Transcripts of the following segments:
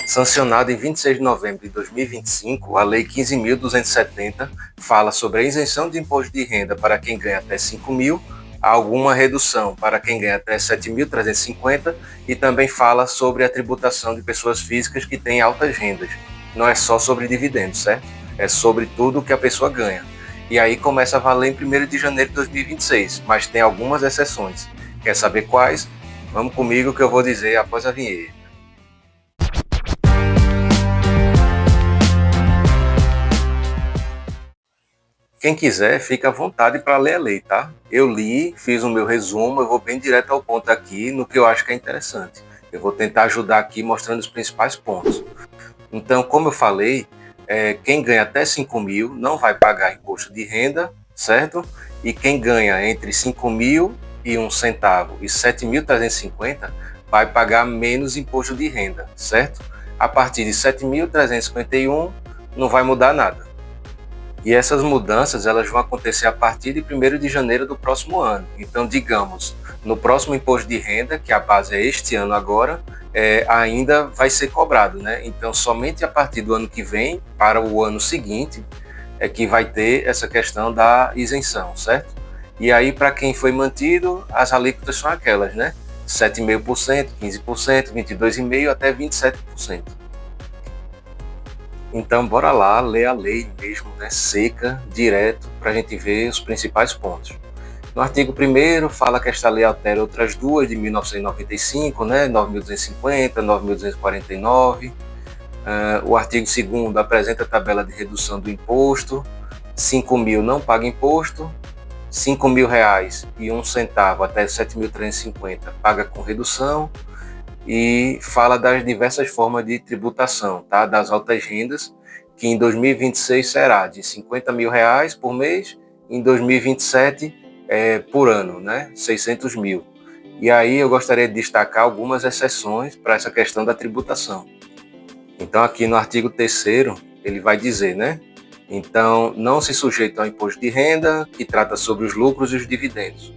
Sancionada em 26 de novembro de 2025, a Lei 15.270 fala sobre a isenção de imposto de renda para quem ganha até 5 mil, alguma redução para quem ganha até 7.350 e também fala sobre a tributação de pessoas físicas que têm altas rendas. Não é só sobre dividendos, certo? É sobre tudo que a pessoa ganha. E aí começa a valer em 1º de janeiro de 2026, mas tem algumas exceções. Quer saber quais? Vamos comigo que eu vou dizer após a vinheta. Quem quiser, fica à vontade para ler a lei, tá? Eu li, fiz o meu resumo, eu vou bem direto ao ponto aqui no que eu acho que é interessante. Eu vou tentar ajudar aqui mostrando os principais pontos. Então, como eu falei, quem ganha até 5 mil não vai pagar imposto de renda, certo? E quem ganha entre 5 mil e 1 centavo e 7.350 vai pagar menos imposto de renda, certo? A partir de 7.351 não vai mudar nada. E essas mudanças elas vão acontecer a partir de 1º de janeiro do próximo ano. Então, digamos, no próximo imposto de renda, que a base é este ano agora, ainda vai ser cobrado, né? Então, somente a partir do ano que vem, para o ano seguinte, é que vai ter essa questão da isenção, certo? E aí, para quem foi mantido, as alíquotas são aquelas, né? 7,5%, 15%, 22,5% até 27%. Então, bora lá ler a lei mesmo, né, seca, direto, para a gente ver os principais pontos. No artigo 1º, fala que esta lei altera outras duas de 1995, né, 9.250, 9.249. O artigo 2º apresenta a tabela de redução do imposto. 5 mil não paga imposto. 5 mil reais e 1 centavo até 7.350 paga com redução. E fala das diversas formas de tributação, tá? Das altas rendas, que em 2026 será de 50 mil reais por mês, em 2027 por ano, né? 600 mil. E aí eu gostaria de destacar algumas exceções para essa questão da tributação. Então aqui no artigo 3º ele vai dizer, né? Então, não se sujeita ao imposto de renda, que trata sobre os lucros e os dividendos.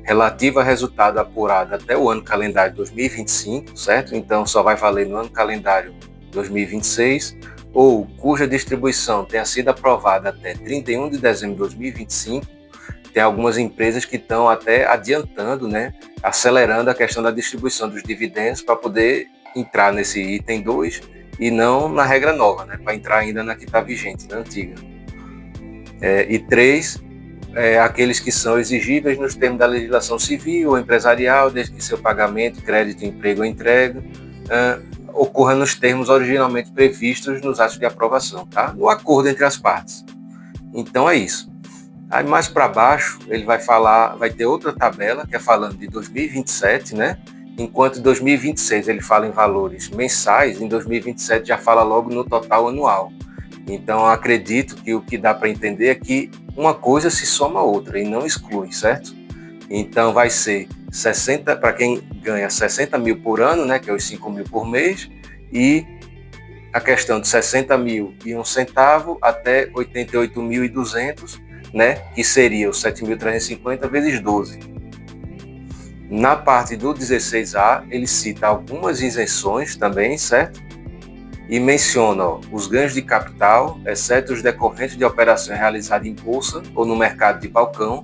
Relativo a resultado apurado até o ano calendário 2025, certo? Então só vai valer no ano calendário 2026, ou cuja distribuição tenha sido aprovada até 31 de dezembro de 2025. Tem algumas empresas que estão até adiantando, né? Acelerando a questão da distribuição dos dividendos para poder entrar nesse item 2 e não na regra nova, né? Para entrar ainda na que está vigente, na antiga. E 3, aqueles que são exigíveis nos termos da legislação civil ou empresarial, desde que seu pagamento, crédito, emprego ou entrega ocorra nos termos originalmente previstos nos atos de aprovação, tá? No acordo entre as partes. Então é isso. Aí mais para baixo ele vai ter outra tabela que é falando de 2027, né? Enquanto em 2026 ele fala em valores mensais, em 2027 já fala logo no total anual. Então, acredito que o que dá para entender é que uma coisa se soma a outra e não exclui, certo? Então, vai ser 60 para quem ganha 60 mil por ano, né, que é os 5 mil por mês, e a questão de 60 mil e 1 centavo até 88.200, né, que seria os 7.350 vezes 12. Na parte do 16A, ele cita algumas isenções também, certo? E menciona os ganhos de capital, exceto os decorrentes de operações realizadas em bolsa ou no mercado de balcão,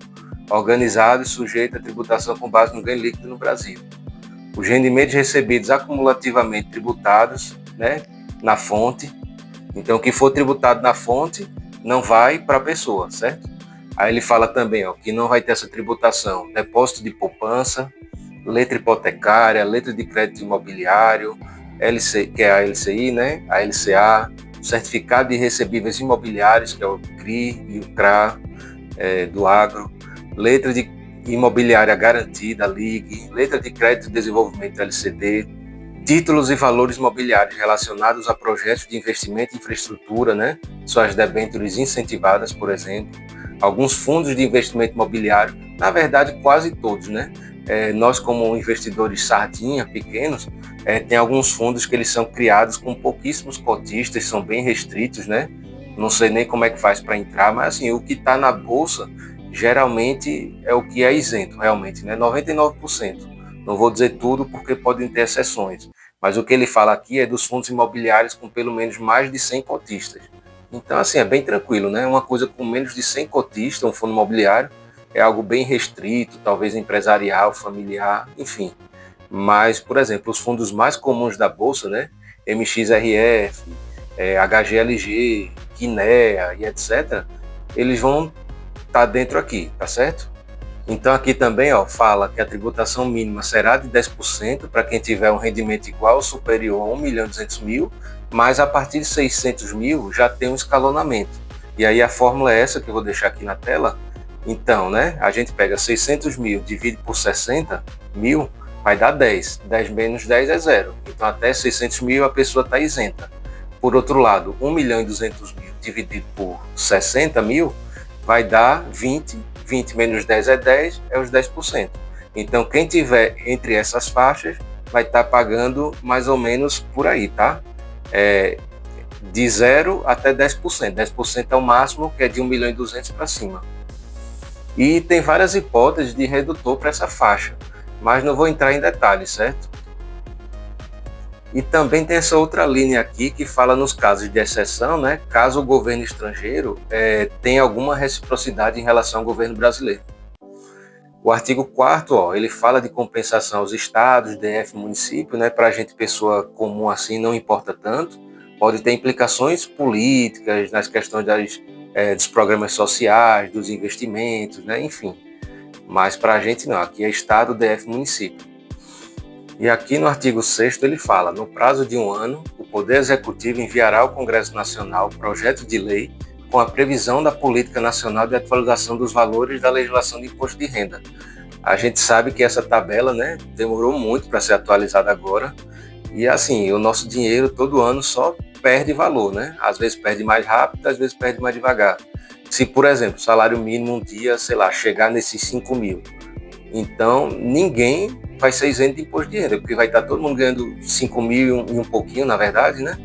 organizado e sujeito à tributação com base no ganho líquido no Brasil. Os rendimentos recebidos acumulativamente tributados, né, na fonte. Então, o que for tributado na fonte não vai para a pessoa, certo? Aí ele fala também que não vai ter essa tributação: depósito de poupança, letra hipotecária, letra de crédito imobiliário, que é a LCI, né? A LCA, certificado de recebíveis imobiliários, que é o CRI e o CRA do agro, letra de imobiliária garantida, LIG, letra de crédito de desenvolvimento, LCD, títulos e valores imobiliários relacionados a projetos de investimento em infraestrutura, né? Suas debêntures incentivadas, por exemplo, alguns fundos de investimento imobiliário, na verdade quase todos, né? Nós como investidores sardinha, pequenos, tem alguns fundos que eles são criados com pouquíssimos cotistas, são bem restritos, né? Não sei nem como é que faz para entrar, mas assim, o que está na bolsa geralmente é o que é isento, realmente, né? 99%. Não vou dizer tudo porque podem ter exceções, Mas o que ele fala aqui é dos fundos imobiliários com pelo menos mais de 100 cotistas. Então, assim, é bem tranquilo, né? Uma coisa com menos de 100 cotistas, um fundo imobiliário, é algo bem restrito, talvez empresarial, familiar, enfim. Mas, por exemplo, os fundos mais comuns da Bolsa, né? MXRF, HGLG, Kinea e etc., eles vão estar dentro aqui, tá certo? Então aqui também fala que a tributação mínima será de 10% para quem tiver um rendimento igual ou superior a 1.200.000, mas a partir de 600 mil já tem um escalonamento. E aí a fórmula é essa que eu vou deixar aqui na tela. Então, né, a gente pega 600 mil, divide por 60 mil, vai dar 10. 10 menos 10 é zero. Então até 600 mil a pessoa está isenta. Por outro lado, 1.200.000 dividido por 60 mil vai dar 20. 20 menos 10 é 10, é os 10%. Então, quem tiver entre essas faixas vai estar pagando mais ou menos por aí, tá? De 0 até 10%. 10% é o máximo, que é de 1.200.000 para cima. E tem várias hipóteses de redutor para essa faixa, mas não vou entrar em detalhes, certo? E também tem essa outra linha aqui que fala nos casos de exceção, né? Caso o governo estrangeiro tenha alguma reciprocidade em relação ao governo brasileiro. O artigo 4º, ele fala de compensação aos estados, DF, município, né? Para a gente, pessoa comum assim, não importa tanto. Pode ter implicações políticas nas questões dos programas sociais, dos investimentos, né? Enfim. Mas para a gente não, aqui é estado, DF, município. E aqui no artigo 6º ele fala: no prazo de um ano, o Poder Executivo enviará ao Congresso Nacional projeto de lei com a previsão da Política Nacional de Atualização dos Valores da Legislação de Imposto de Renda. A gente sabe que essa tabela, né, demorou muito para ser atualizada agora, e assim, o nosso dinheiro todo ano só perde valor, né? Às vezes perde mais rápido, às vezes perde mais devagar. Se, por exemplo, o salário mínimo um dia, sei lá, chegar nesses 5 mil, então ninguém vai ser isento de imposto de renda, porque vai estar todo mundo ganhando 5 mil e um pouquinho, na verdade, né?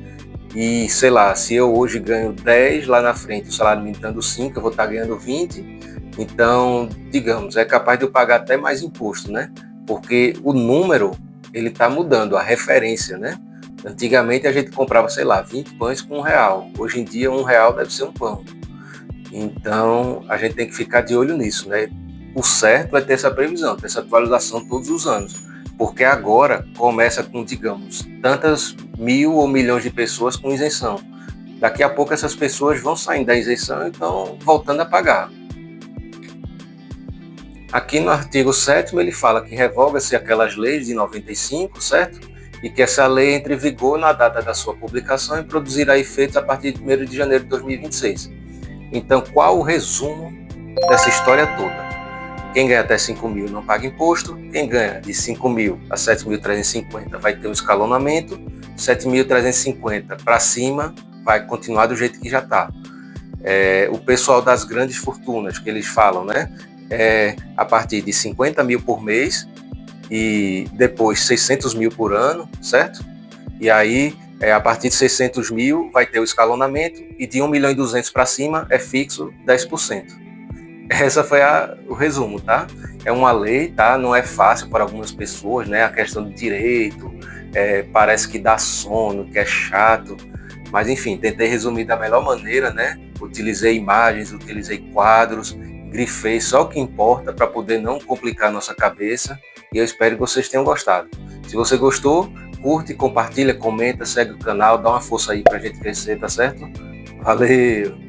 E, sei lá, se eu hoje ganho 10, lá na frente o salário mínimo estando 5, eu vou estar ganhando 20. Então, digamos, é capaz de eu pagar até mais imposto, né? Porque o número, ele está mudando, a referência, né? Antigamente a gente comprava, sei lá, 20 pães com R$1. Hoje em dia, R$1 deve ser um pão. Então, a gente tem que ficar de olho nisso, né? O certo é ter essa previsão, ter essa atualização todos os anos, porque agora começa com, digamos, tantas mil ou milhões de pessoas com isenção. Daqui a pouco essas pessoas vão saindo da isenção e estão voltando a pagar. Aqui no artigo 7º ele fala que revoga-se aquelas leis de 95, certo? E que essa lei entre em vigor na data da sua publicação e produzirá efeitos a partir de 1º de janeiro de 2026. Então, qual o resumo dessa história toda? Quem ganha até 5 mil não paga imposto, quem ganha de 5 mil a 7.350 vai ter um escalonamento, 7.350 para cima vai continuar do jeito que já está. O pessoal das grandes fortunas, que eles falam, né? A partir de 50 mil por mês e depois 600 mil por ano, certo? E aí, a partir de 600 mil vai ter o escalonamento e de 1.200.000 para cima é fixo 10%. Essa foi o resumo, tá? É uma lei, tá? Não é fácil para algumas pessoas, né? A questão do direito, parece que dá sono, que é chato, mas enfim, tentei resumir da melhor maneira, né? Utilizei imagens, utilizei quadros, grifei só o que importa para poder não complicar a nossa cabeça, e eu espero que vocês tenham gostado. Se você gostou, curte, compartilha, comenta, segue o canal, dá uma força aí pra gente crescer, tá certo? Valeu!